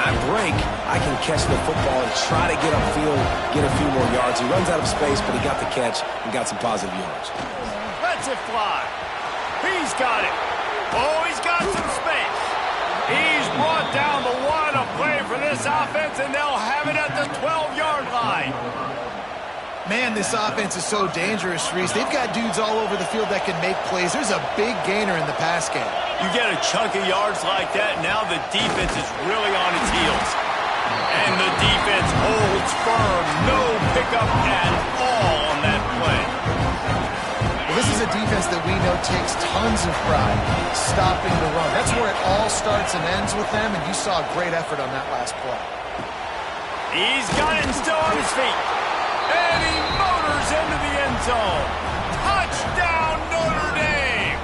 I break, I can catch the football and try to get upfield, get a few more yards. He runs out of space, but he got the catch and got some positive yards. Lets it fly. He's got it. Oh, he's got some space. He's brought down the one a play for this offense, and they'll have it at the 12-yard line. Man, this offense is so dangerous, Reese. They've got dudes all over the field that can make plays. There's a big gainer in the pass game. You get a chunk of yards like that, now the defense is really on its heels. And the defense holds firm. No pickup at all on that play. Well, this is a defense that we know takes tons of pride stopping the run. That's where it all starts and ends with them, and you saw a great effort on that last play. He's got it and still on his feet. And he motors into the end zone. Touchdown, Notre Dame!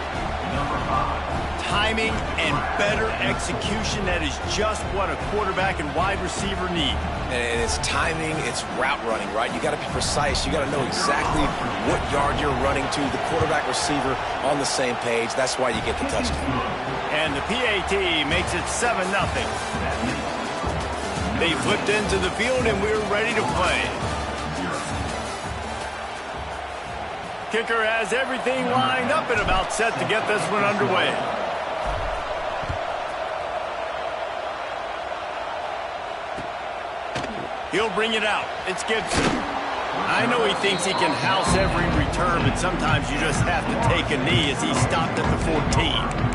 Timing and better execution, that is just what a quarterback and wide receiver need. And it's timing, it's route running, right? You got to be precise. You got to know exactly what yard you're running to. The quarterback receiver on the same page. That's why you get the touchdown. And the PAT makes it 7-0. They flipped into the field and we're ready to play. Kicker has everything lined up and about set to get this one underway. He'll bring it out. It's Gibson. I know he thinks he can house every return, but sometimes you just have to take a knee as he stopped at the 14.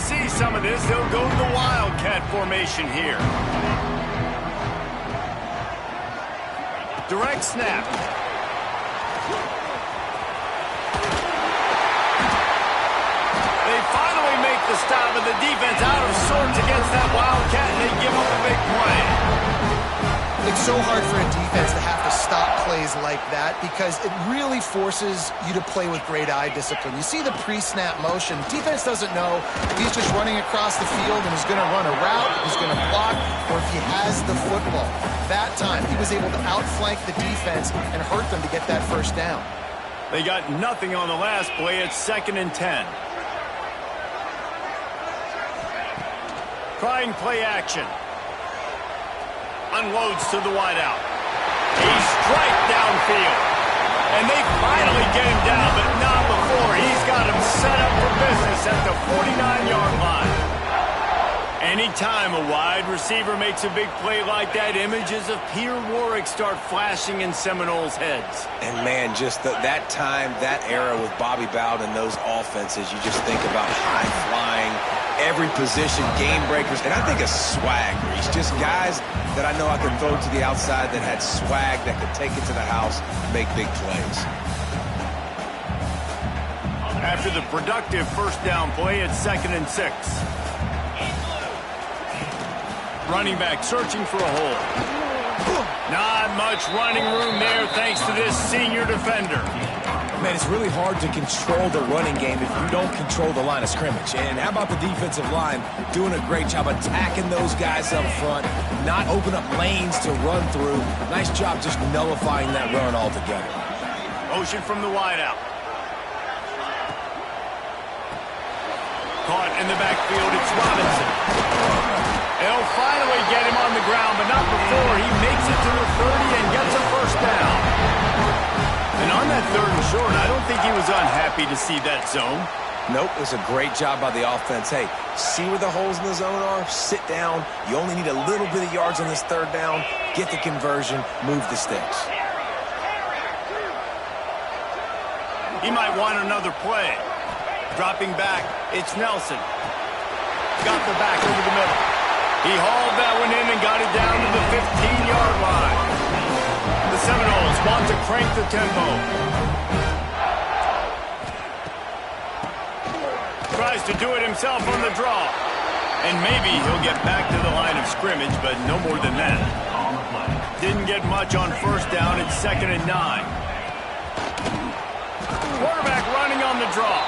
See some of this, they'll go to the Wildcat formation here. Direct snap. They finally make the stop, but the defense out of sorts against that Wildcat, and they give up a big play. It's so hard for a defense to have to stop plays like that because it really forces you to play with great eye discipline. You see the pre-snap motion. Defense doesn't know if he's just running across the field and he's going to run a route, he's going to block, or if he has the football. That time, he was able to outflank the defense and hurt them to get that first down. They got nothing on the last play. It's 2nd and 10. Trying play action. Unloads to the wideout. He's strike downfield. And they finally get him down, but not before. He's got him set up for business at the 49-yard line. Anytime a wide receiver makes a big play like that, images of Peter Warwick start flashing in Seminoles' heads. And, man, just that time, that era with Bobby Bowden and those offenses, you just think about high-flying, every position, game breakers, and I think a swag, Reese. Just guys that I know I could throw to the outside that had swag, that could take it to the house, make big plays. After the productive first down play, it's 2nd and 6. Running back searching for a hole. Not much running room there thanks to this senior defender. Man, it's really hard to control the running game if you don't control the line of scrimmage. And how about the defensive line doing a great job attacking those guys up front, not open up lanes to run through. Nice job just nullifying that run altogether. Motion from the wideout. Caught in the backfield, it's Robinson. They'll finally get him on the ground, but not before he makes it to the 30 and gets a first down. And on that 3rd and short, I don't think he was unhappy to see that zone. Nope, it was a great job by the offense. Hey, see where the holes in the zone are? Sit down. You only need a little bit of yards on this 3rd down. Get the conversion, move the sticks. He might want another play. Dropping back, it's Nelson. Got the back over the middle. He hauled that one in and got it down to the 15-yard line. The Seminoles want to crank the tempo. Tries to do it himself on the draw. And maybe he'll get back to the line of scrimmage, but no more than that. Didn't get much on first down. It's 2nd and 9. Quarterback running on the draw.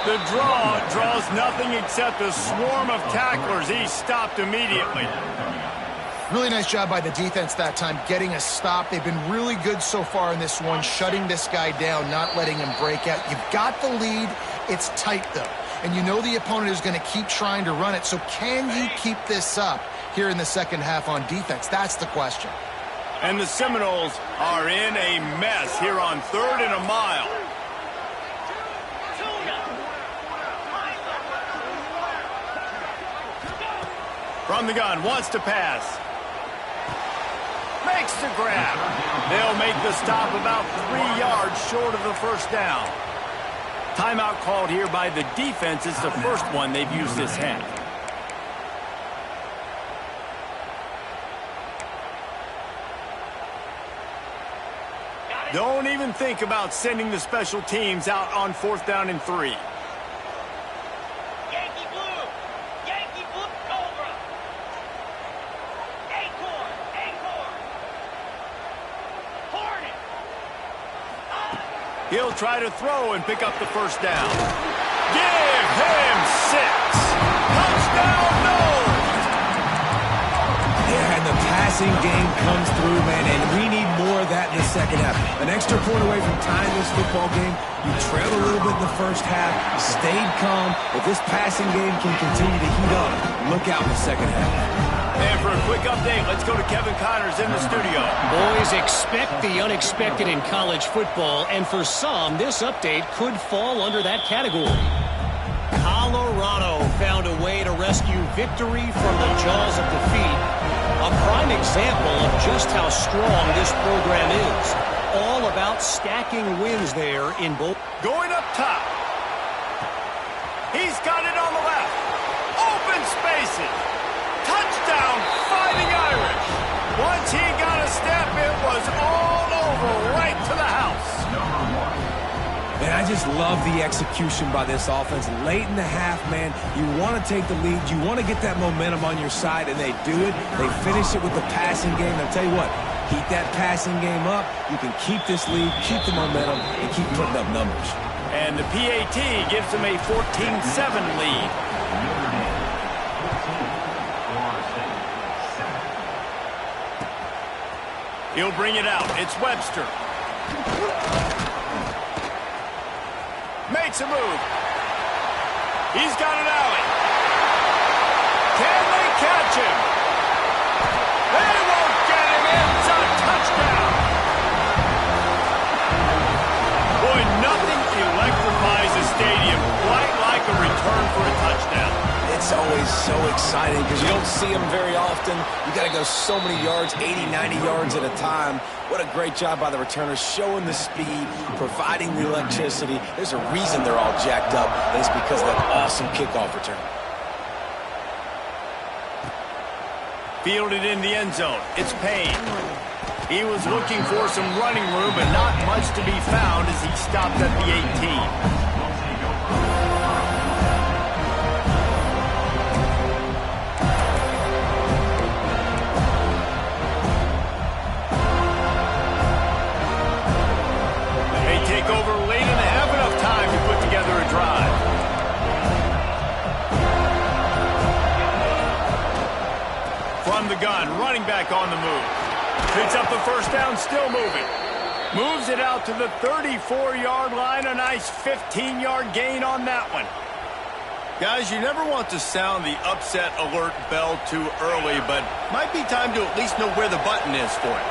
The draw draws nothing except a swarm of tacklers. He's stopped immediately. Really nice job by the defense that time, getting a stop. They've been really good so far in this one, shutting this guy down, not letting him break out. You've got the lead. It's tight, though. And you know the opponent is going to keep trying to run it. So can you keep this up here in the second half on defense? That's the question. And the Seminoles are in a mess here on 3rd and a mile. From the gun, wants to pass. Makes the grab. They'll make the stop about 3 yards short of the first down. Timeout called here by the defense. It's the first one they've used this half. Don't even think about sending the special teams out on 4th down and 3. He'll try to throw and pick up the first down. Give him 6. Touchdown, Noles! Yeah, and the passing game comes through, man, and we need more of that in the second half. An extra point away from tying this football game. You trailed a little bit in the first half, stayed calm. If this passing game can continue to heat up, look out in the second half. And for a quick update, let's go to Kevin Connors in the studio. Boys, expect the unexpected in college football, and for some, this update could fall under that category. Colorado found a way to rescue victory from the jaws of defeat. A prime example of just how strong this program is. All about stacking wins there in both. Going up top. He's got it on the left. Open spaces. Touchdown, Fighting Irish. Once he got a step, it was all over, right to the house. And I just love the execution by this offense. Late in the half, man, you want to take the lead. You want to get that momentum on your side, and they do it. They finish it with the passing game. I'll tell you what, keep that passing game up. You can keep this lead, keep the momentum, and keep putting up numbers. And the PAT gives them a 14-7 lead. He'll bring it out. It's Webster. Makes a move. He's got an alley. Can they catch him? They won't get him. It's a touchdown. Boy, nothing electrifies a stadium quite like a return for a touchdown. It's always so exciting because you don't see them very often. You got to go so many yards, 80, 90 yards at a time. What a great job by the returners, showing the speed, providing the electricity. There's a reason they're all jacked up, and it's because of that awesome kickoff return. Fielded in the end zone. It's Payne. He was looking for some running room, but not much to be found as he stopped at the 18. Over late in the half, enough time to put together a drive. From the gun, running back on the move. Picks up the first down, still moving. Moves it out to the 34-yard line. A nice 15-yard gain on that one. Guys, you never want to sound the upset alert bell too early, but might be time to at least know where the button is for it.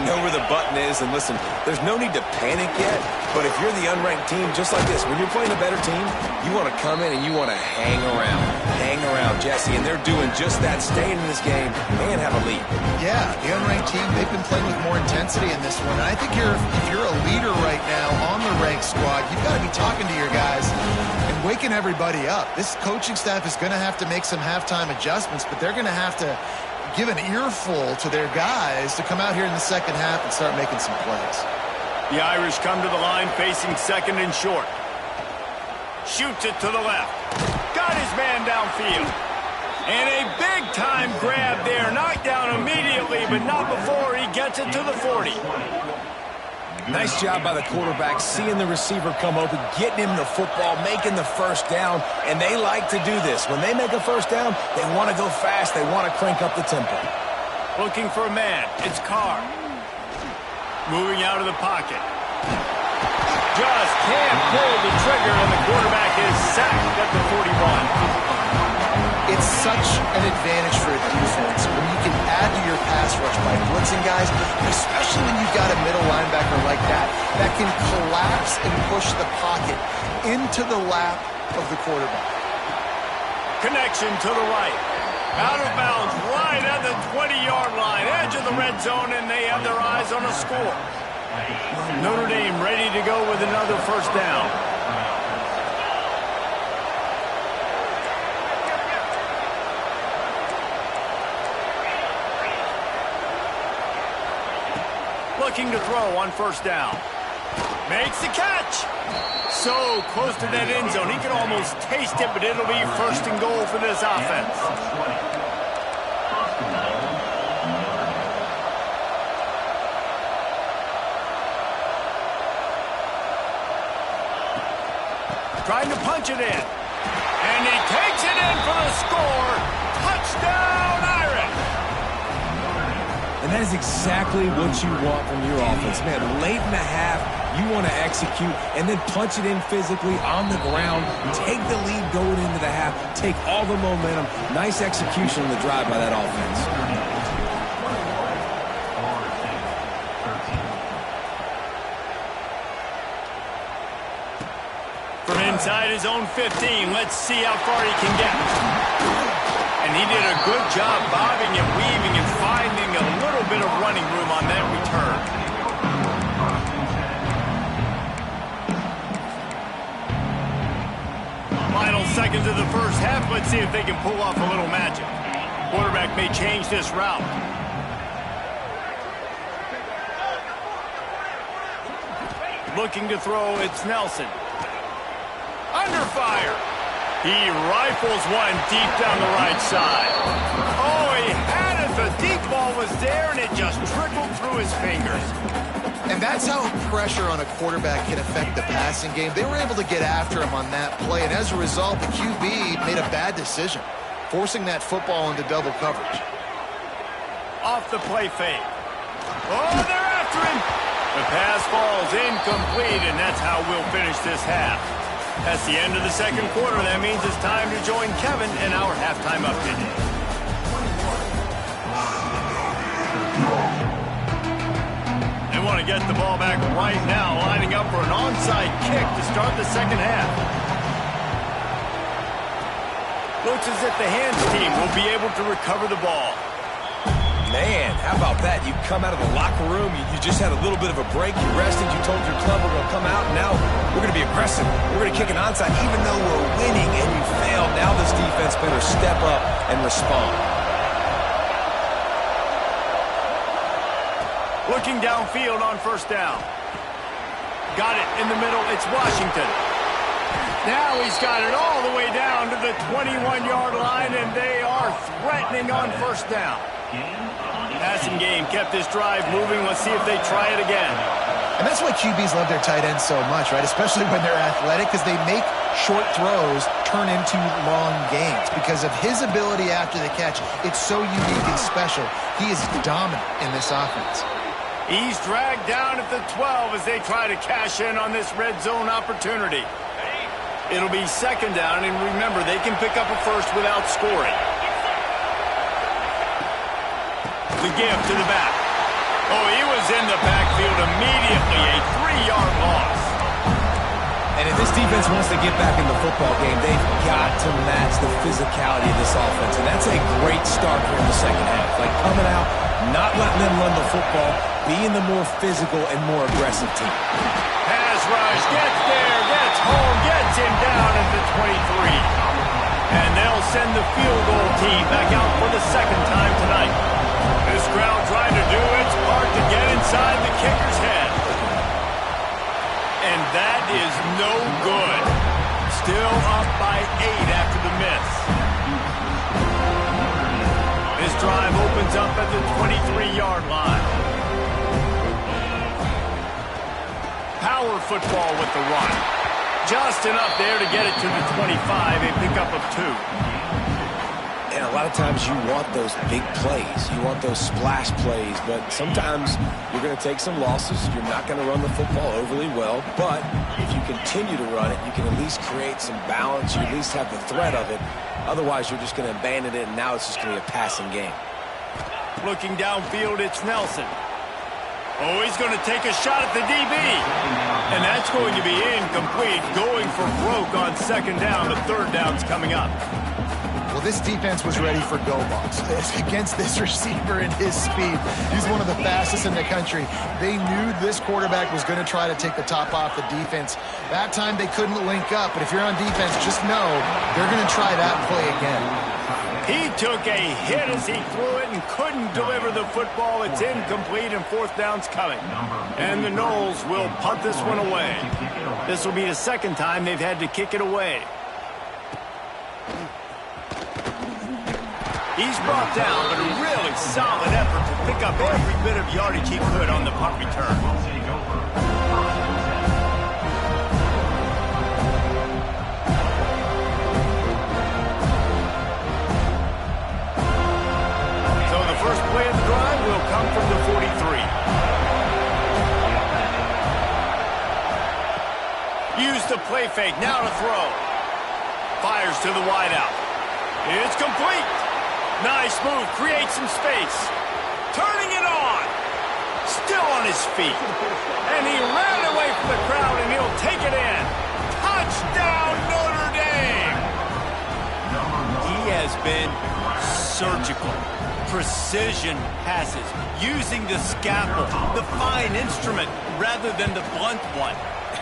Know where the button is, and listen, there's no need to panic yet, but if you're the unranked team, just like this, when you're playing a better team, you want to come in and you want to hang around, Jesse, and they're doing just that, staying in this game and have a lead. Yeah, the unranked team, they've been playing with more intensity in this one, and I think if you're a leader right now on the ranked squad, you've got to be talking to your guys and waking everybody up. This coaching staff is going to have to make some halftime adjustments, but they're going to have to give an earful to their guys to come out here in the second half and start making some plays. The Irish come to the line facing second and short. Shoots it to the left. Got his man downfield. And a big-time grab there. Knocked down immediately, but not before he gets it to the 40. Nice job by the quarterback, seeing the receiver come open, getting him the football, making the first down, and they like to do this. When they make a first down, they want to go fast. They want to crank up the tempo. Looking for a man. It's Carr. Moving out of the pocket. Just can't pull the trigger, and the quarterback is sacked at the 41. It's such an advantage for a defense when you can add to your pass rush by blitzing guys, especially when you've got a middle linebacker like that can collapse and push the pocket into the lap of the quarterback. Connection to the right. Out of bounds right at the 20-yard line, edge of the red zone, and they have their eyes on a score. Notre Dame ready to go with another first down. Looking to throw on first down. Makes the catch. So close to that end zone. He can almost taste it, but it'll be first and goal for this offense. Trying to punch it in. And he takes it in for the score. Touchdown, Irish. And that is exactly what you want from your offense. Man, late in the half, you want to execute and then punch it in physically on the ground, take the lead going into the half, take all the momentum. Nice execution on the drive by that offense. From inside his own 15, let's see how far he can get. And he did a good job bobbing and weaving and finding a little bit of running room on that return. Final seconds of the first half. Let's see if they can pull off a little magic. Quarterback may change this route. Looking to throw, it's Nelson. Under fire. He rifles one deep down the right side. Oh, he had it. The deep ball was there, and it just trickled through his fingers. And that's how pressure on a quarterback can affect the passing game. They were able to get after him on that play, and as a result, the QB made a bad decision, forcing that football into double coverage. Off the play fake. Oh, they're after him. The pass falls incomplete, and that's how we'll finish this half. That's the end of the second quarter. That means it's time to join Kevin in our halftime update. They want to get the ball back right now, lining up for an onside kick to start the second half. Looks as if the hands team will be able to recover the ball. Man, how about that? You come out of the locker room, you just had a little bit of a break, you rested, you told your club we're going to come out, and now we're going to be aggressive. We're going to kick an onside, even though we're winning and you failed. Now this defense better step up and respond. Looking downfield on first down. Got it in the middle. It's Washington. Now he's got it all the way down to the 21-yard line, and they are threatening on first down. Passing game kept this drive moving. Let's see if they try it again. And that's why QBs love their tight ends so much, right? Especially when they're athletic, because they make short throws turn into long gains. Because of his ability after the catch, it's so unique and special. He is dominant in this offense. He's dragged down at the 12 as they try to cash in on this red zone opportunity. It'll be second down, and remember, they can pick up a first without scoring. The give to the back. Oh, he was in the backfield immediately. A 3-yard loss. And if this defense wants to get back in the football game, they've got to match the physicality of this offense. And that's a great start here in the second half. Like coming out, not letting them run the football, being the more physical and more aggressive team. Pass rush, gets there, gets home, gets him down at the 23. And they'll send the field goal team back out for the second time tonight. This crowd trying to do its part to get inside the kicker's head. And that is no good. Still up by 8 after the miss. This drive opens up at the 23-yard line. power football with the run. Just enough there to get it to the 25, a pickup of 2. And a lot of times you want those big plays. You want those splash plays, but sometimes you're going to take some losses. You're not going to run the football overly well, but if you continue to run it, you can at least create some balance. You at least have the threat of it. Otherwise, you're just going to abandon it, and now it's just going to be a passing game. Looking downfield, it's Nelson. Oh, he's going to take a shot at the DB. And that's going to be incomplete. Going for broke on 2nd down. The 3rd down's coming up. Well, this defense was ready for go balls against this receiver and his speed. He's one of the fastest in the country. They knew this quarterback was going to try to take the top off the defense. That time they couldn't link up, but if you're on defense, just know they're going to try that play again. He took a hit as he threw it and couldn't deliver the football. It's incomplete and 4th down's coming. And the Noles will punt this one away. This will be the 2nd time they've had to kick it away. He's brought down, but a really solid effort to pick up every bit of yardage he could on the punt return. So the first play of the drive will come from the 43. Use the play fake, now to throw. Fires to the wideout. It's complete. Nice move, creates some space. Turning it on. Still on his feet. And he ran away from the crowd, and he'll take it in. Touchdown, Notre Dame! He has been surgical. Precision passes, using the scalpel, the fine instrument, rather than the blunt one.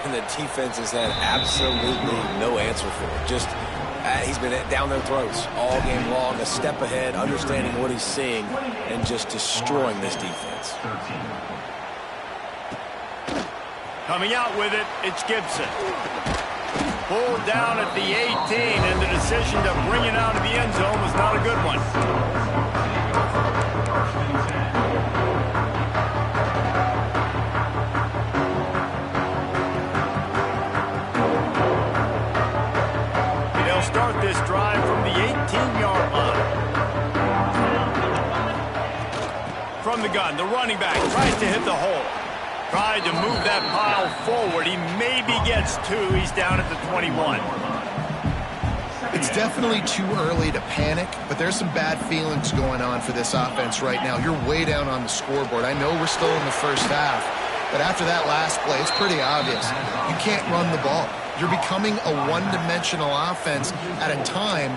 And the defense has had absolutely no answer for it. Just he's been down their throats all game long, a step ahead, understanding what he's seeing, and just destroying this defense. Coming out with it, it's Gibson. Pulled down at the 18, and the decision to bring it out of the end zone was not a good one. Start this drive from the 18-yard line. From the gun, the running back tries to hit the hole. Tried to move that pile forward. He maybe gets 2. He's down at the 21. It's definitely too early to panic, but there's some bad feelings going on for this offense right now. You're way down on the scoreboard. I know we're still in the first half, but after that last play, it's pretty obvious. You can't run the ball. You're becoming a one-dimensional offense at a time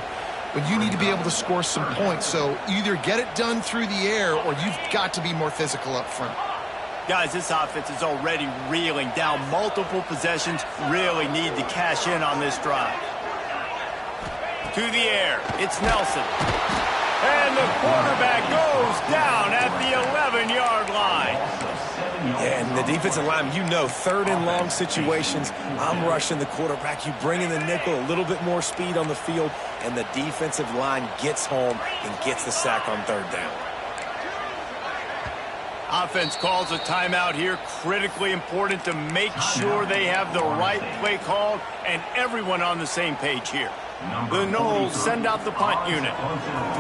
when you need to be able to score some points. So either get it done through the air or you've got to be more physical up front. Guys, this offense is already reeling down multiple possessions. Really need to cash in on this drive. To the air, it's Nelson. And the quarterback goes down at the 11-yard line. Yeah, and the defensive line, you know, 3rd and long situations, I'm rushing the quarterback. You bring in the nickel, a little bit more speed on the field, and the defensive line gets home and gets the sack on 3rd down. Offense calls a timeout here. Critically important to make sure they have the right play called and everyone on the same page here. The Noles send out the punt unit.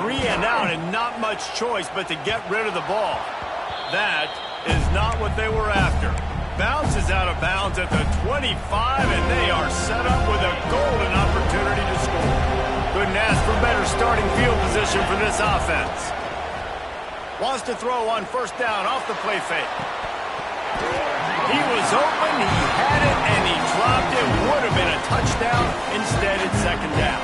3 and out and not much choice but to get rid of the ball. That is not what they were after. Bounces out of bounds at the 25, and they are set up with a golden opportunity to score. Couldn't ask for better starting field position for this offense. Wants to throw on 1st down off the play fake. He was open, he had it, and he dropped it. Would have been a touchdown. Instead, it's 2nd down.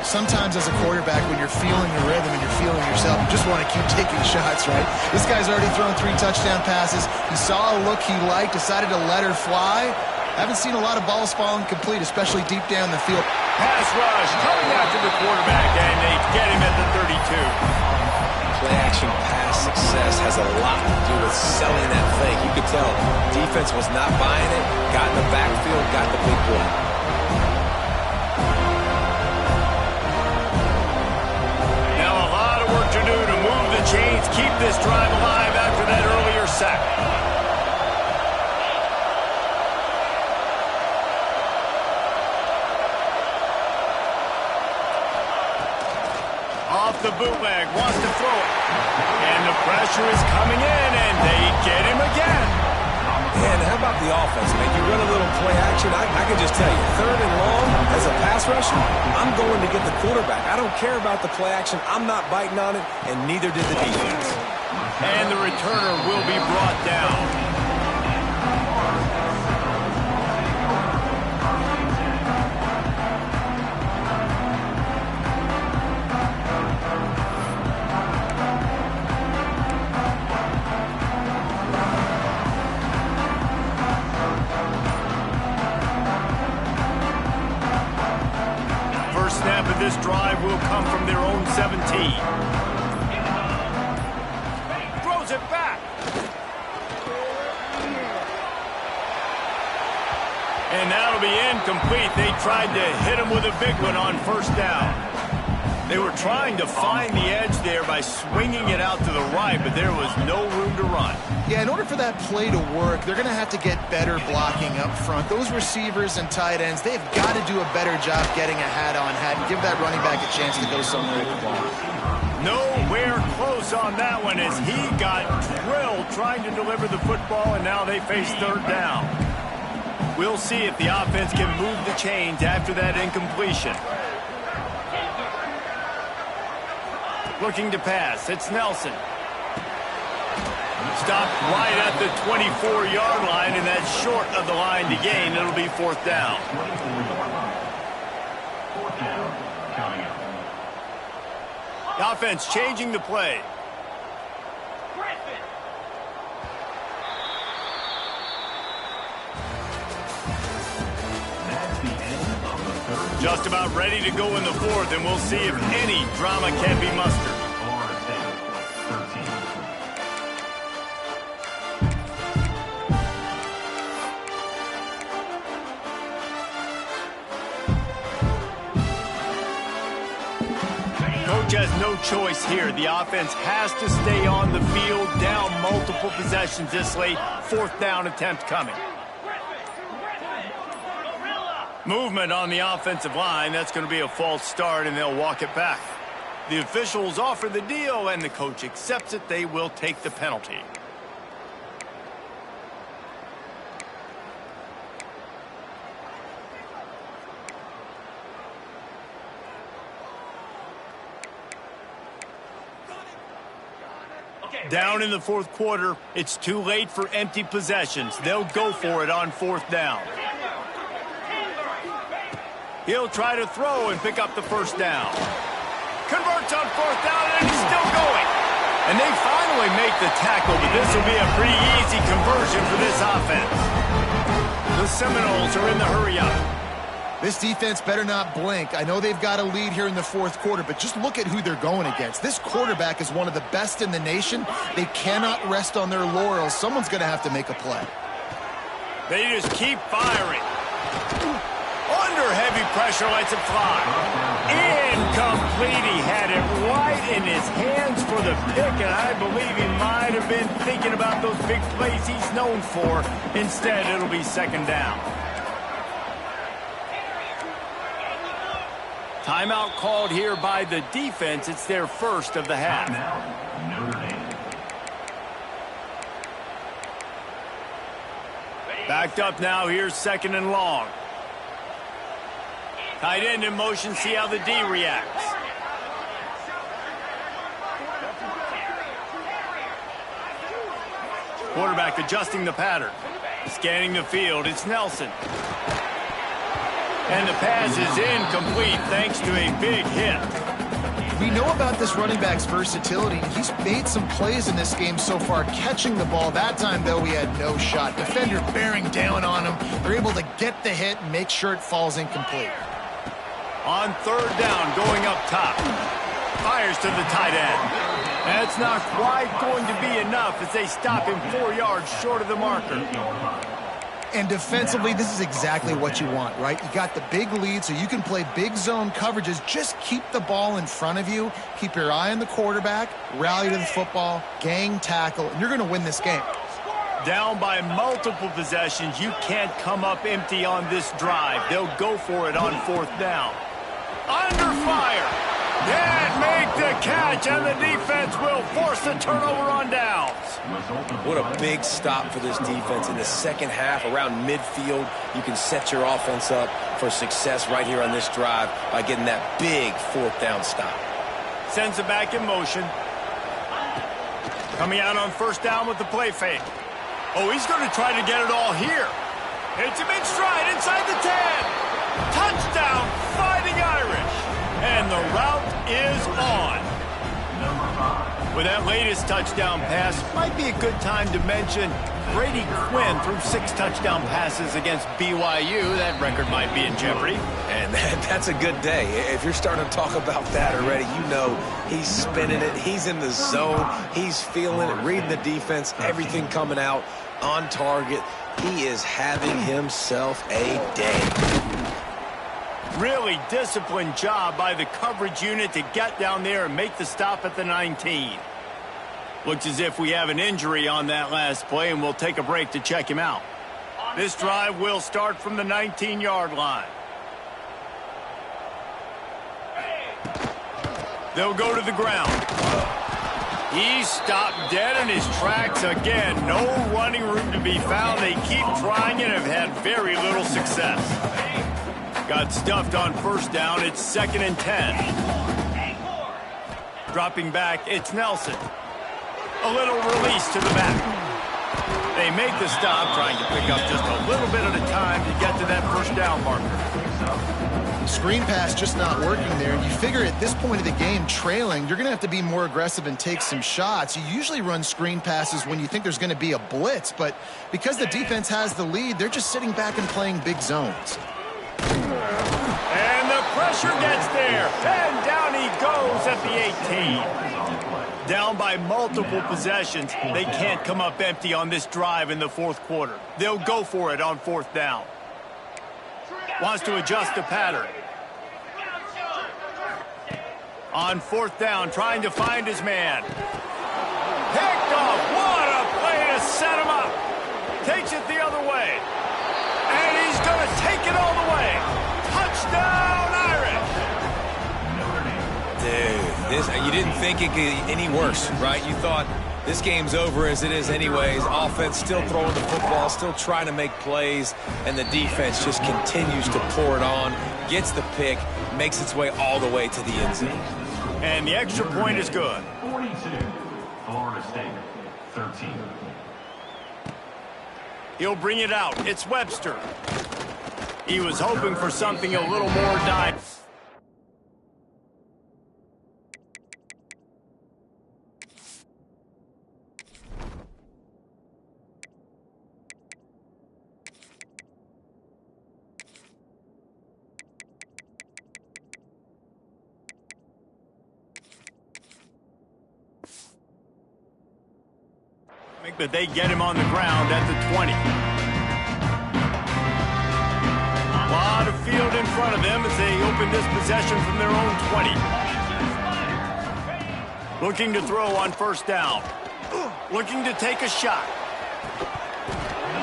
Sometimes as a quarterback, when you're feeling the rhythm and you're feeling yourself, you just want to keep taking shots, right? This guy's already thrown 3 touchdown passes. He saw a look he liked, decided to let her fly. Haven't seen a lot of balls falling complete, especially deep down the field. Pass rush coming after the quarterback, and they get him at the 32. Play-action pass success has a lot to do with selling that fake. You could tell defense was not buying it, got in the backfield, got the big play. Now a lot of work to do to move the chains, keep this drive alive after that earlier sack. the bootleg, wants to throw it. And the pressure is coming in, and they get him again. Man, how about the offense, man? You run a little play action. I can just tell you, 3rd and long, as a pass rusher, I'm going to get the quarterback. I don't care about the play action. I'm not biting on it, and neither did the defense. And the returner will be brought down. Snap of this drive will come from their own 17. Throws it back. And that'll be incomplete. They tried to hit him with a big one on 1st down. They were trying to find the edge there by swinging it out to the right, but there was no room to run. Yeah, in order for that play to work, they're going to have to get better blocking up front. Those receivers and tight ends, they've got to do a better job getting a hat-on-hat and give that running back a chance to go somewhere with the ball. Nowhere close on that one as he got drilled trying to deliver the football, and now they face 3rd down. We'll see if the offense can move the chains after that incompletion. Looking to pass. It's Nelson. Stopped right at the 24-yard line, and that's short of the line to gain. It'll be 4th down. The offense changing the play. Just about ready to go in the 4th, and we'll see if any drama can be mustered. Coach has no choice here. The offense has to stay on the field, down multiple possessions this late. 4th down attempt coming. Movement on the offensive line. That's going to be a false start, and they'll walk it back. The officials offer the deal, and the coach accepts it. They will take the penalty. Down in the 4th quarter, it's too late for empty possessions. They'll go for it on 4th down. He'll try to throw and pick up the 1st down. Converts on 4th down, and he's still going. And they finally make the tackle, but this will be a pretty easy conversion for this offense. The Seminoles are in the hurry-up. This defense better not blink. I know they've got a lead here in the 4th quarter, but just look at who they're going against. This quarterback is one of the best in the nation. They cannot rest on their laurels. Someone's going to have to make a play. They just keep firing. Under heavy pressure, lets it fly. Incomplete. He had it right in his hands for the pick, and I believe he might have been thinking about those big plays he's known for. Instead, it'll be 2nd down. Timeout called here by the defense. It's their 1st of the half. Backed up now. Here's 2nd and long. Tight end in motion. See how the D reacts. Quarterback adjusting the pattern. Scanning the field. It's Nelson. And the pass is incomplete thanks to a big hit. We know about this running back's versatility. He's made some plays in this game so far, catching the ball. That time, though, he had no shot. Defender bearing down on him. They're able to get the hit and make sure it falls incomplete. On 3rd down, going up top. Fires to the tight end. That's not quite going to be enough as they stop him 4 yards short of the marker. And defensively, this is exactly what you want, right? You got the big lead, so you can play big zone coverages. Just keep the ball in front of you. Keep your eye on the quarterback. Rally to the football. Gang tackle. And you're going to win this game. Down by multiple possessions. You can't come up empty on this drive. They'll go for it on 4th down. Under fire. Can't make the catch, and the defense will force the turnover on downs. What a big stop for this defense in the second half. Around midfield, you can set your offense up for success right here on this drive by getting that big fourth down stop. Sends it back in motion. Coming out on first down with the play fake. Oh, he's going to try to get it all here. Hits him in stride inside the 10. Touchdown, Fighting Irish. And the route is on. With that latest touchdown pass, might be a good time to mention Brady Quinn threw 6 touchdown passes against BYU. That record might be in jeopardy. And that's a good day. If you're starting to talk about that already, you know he's spinning it. He's in the zone. He's feeling it, reading the defense, everything coming out on target. He is having himself a day. Really disciplined job by the coverage unit to get down there and make the stop at the 19. Looks as if we have an injury on that last play, and we'll take a break to check him out. This drive will start from the 19-yard line. They'll go to the ground. He stopped dead in his tracks again. No running room to be found. They keep trying and have had very little success. Got stuffed on first down. It's 2nd and 10. Dropping back, it's Nelson. A little release to the back. They make the stop, trying to pick up just a little bit at a time to get to that first down marker. Screen pass just not working there. And you figure at this point of the game, trailing, you're going to have to be more aggressive and take some shots. You usually run screen passes when you think there's going to be a blitz. But because the defense has the lead, they're just sitting back and playing big zones. And the pressure gets there. And down he goes at the 18. Down by multiple possessions. They can't come up empty on this drive in the fourth quarter. They'll go for it on fourth down. Wants to adjust the pattern. On fourth down, trying to find his man. Picked off. What a play to set him up. Takes it the other way. And he's going to take it all the way. Touchdown, Irish. Dude, you didn't think it could get any worse, right? You thought this game's over as it is anyways. Offense still throwing the football, still trying to make plays, and the defense just continues to pour it on, gets the pick, makes its way all the way to the end zone. And the extra point is good. 42, Florida State, 13. He'll bring it out. It's Webster. He was hoping for something a little more direct. But they get him on the ground at the 20. A lot of field in front of them as they open this possession from their own 20. Looking to throw on first down. Looking to take a shot.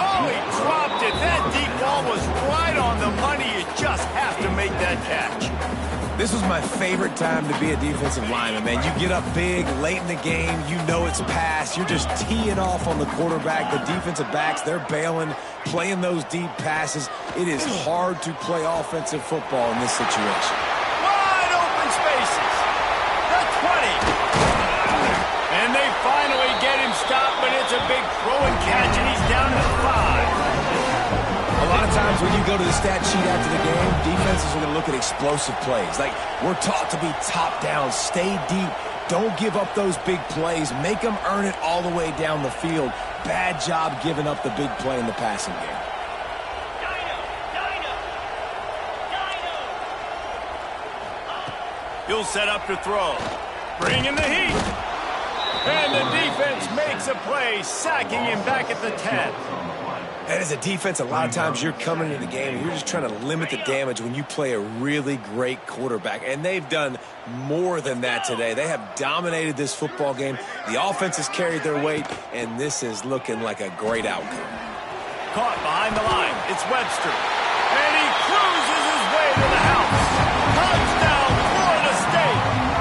Oh, he dropped it. That deep ball was right on the money. You just have to make that catch. This was my favorite time to be a defensive lineman, man. You get up big, late in the game, you know it's past. You're just teeing off on the quarterback. The defensive backs, they're bailing, playing those deep passes. It is hard to play offensive football in this situation. Wide open spaces. The 20. And they finally get him stopped, but it's a big throw and catch, and he's down to the 5. A lot of times when you go to the stat sheet after the game, defenses are going to look at explosive plays. Like, we're taught to be top down, stay deep, don't give up those big plays, make them earn it all the way down the field. Bad job giving up the big play in the passing game. He'll set up to throw. Bring in the heat. And the defense makes a play, sacking him back at the 10. And as a defense, a lot of times you're coming into the game and you're just trying to limit the damage when you play a really great quarterback. And they've done more than that today. They have dominated this football game. The offense has carried their weight, and this is looking like a great outcome. Caught behind the line. It's Webster. And he cruises his way to the house. Touchdown, Florida State.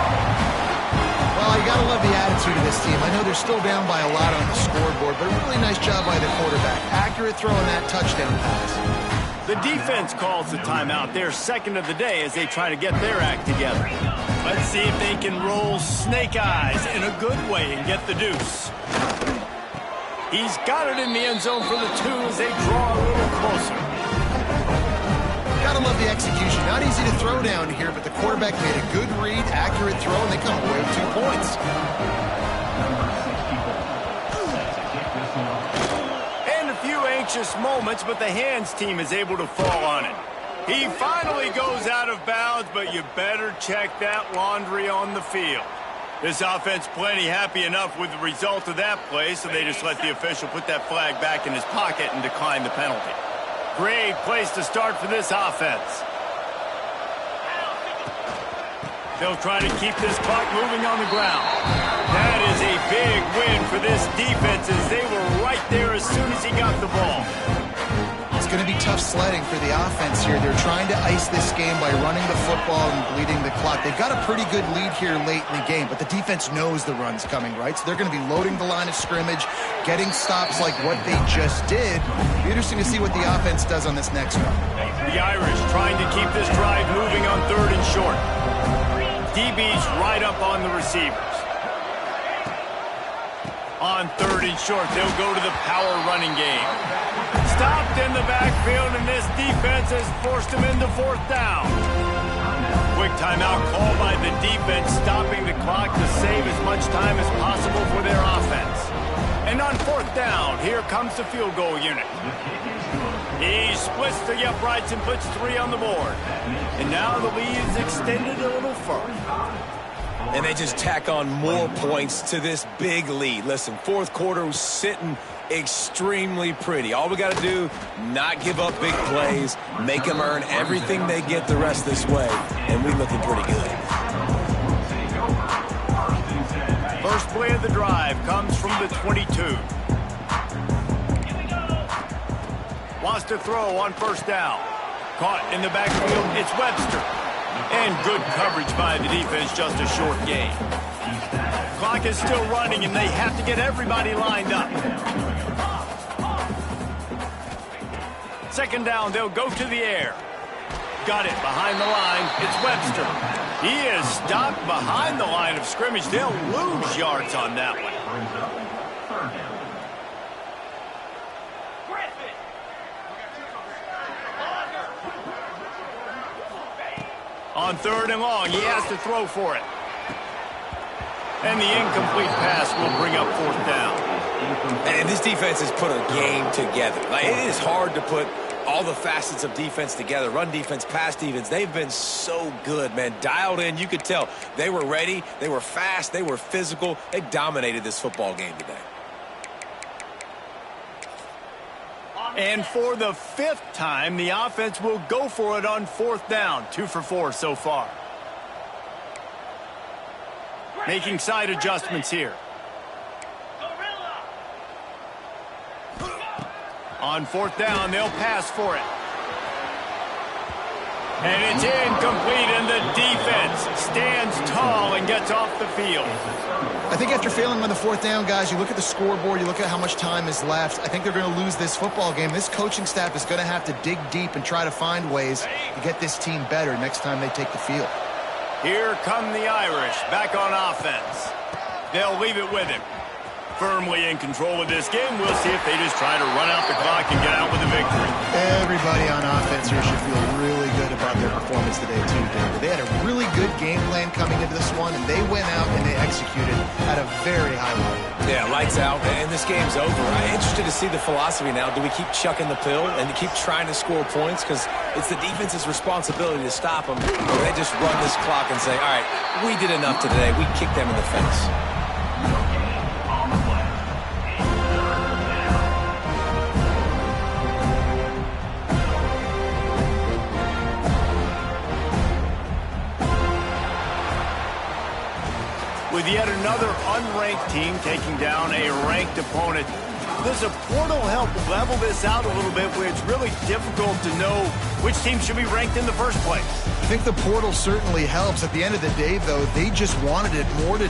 still down by a lot on the scoreboard, but a really nice job by the quarterback. Accurate throw in that touchdown pass. The defense calls the timeout, their second of the day, as they try to get their act together. Let's see if they can roll snake eyes in a good way and get the deuce. He's got it in the end zone for the 2 as they draw a little closer. Gotta love the execution. Not easy to throw down here, but the quarterback made a good read, accurate throw, and they come away with 2 points. And a few anxious moments, but the hands team is able to fall on it. He finally goes out of bounds, but you better check that laundry on the field. This offense plenty happy enough with the result of that play, so they just let the official put that flag back in his pocket and decline the penalty. Great place to start for this offense. They'll try to keep this clock moving on the ground. That is a big win for this defense as they were right there as soon as he got the ball. It's going to be tough sledding for the offense here. They're trying to ice this game by running the football and bleeding the clock. They've got a pretty good lead here late in the game, but the defense knows the run's coming, right? So they're going to be loading the line of scrimmage, getting stops like what they just did. It'll be interesting to see what the offense does on this next one. The Irish trying to keep this drive moving on 3rd and short. DB's right up on the receivers. On 3rd and short, they'll go to the power running game. Stopped in the backfield, and this defense has forced him into 4th down. Quick timeout called by the defense, stopping the clock to save as much time as possible for their offense. And on 4th down, here comes the field goal unit. He splits the uprights and puts 3 on the board. And now the lead is extended a little further. And they just tack on more points to this big lead. Listen, 4th quarter was sitting extremely pretty. All we got to do, not give up big plays, make them earn everything they get the rest this way, and we're looking pretty good. First play of the drive comes from the 22. Wants to throw on 1st down. Caught in the backfield, it's Webster. And good coverage by the defense, just a short gain. Clock is still running, and they have to get everybody lined up. 2nd down, they'll go to the air. Got it behind the line. It's Webster. He is stopped behind the line of scrimmage. They'll lose yards on that one. On 3rd and long, he has to throw for it. And the incomplete pass will bring up 4th down. And this defense has put a game together. Like, it is hard to put all the facets of defense together. Run defense, pass defense. They've been so good, man. Dialed in. You could tell they were ready. They were fast. They were physical. They dominated this football game today. And for the 5th time, the offense will go for it on 4th down. 2 for 4 so far. Making side adjustments here. On 4th down, they'll pass for it. And it's incomplete, and the defense stands tall and gets off the field. I think after failing on the 4th down, guys, you look at the scoreboard, you look at how much time is left. I think they're going to lose this football game. This coaching staff is going to have to dig deep and try to find ways to get this team better next time they take the field. Here come the Irish back on offense. They'll leave it with him. Firmly in control of this game. We'll see if they just try to run out the clock and get out with a victory. Everybody on offense here should feel really good about their performance today, too, David. They had a really good game plan coming into this one, and they went out and they executed at a very high level. Yeah, lights out, and this game's over. I'm interested to see the philosophy now. Do we keep chucking the pill and keep trying to score points? Because it's the defense's responsibility to stop them. Or they just run this clock and say, all right, we did enough today. We kicked them in the face. With yet another unranked team taking down a ranked opponent, does a portal help level this out a little bit where it's really difficult to know which team should be ranked in the first place? I think the portal certainly helps. At the end of the day, though, they just wanted it more today.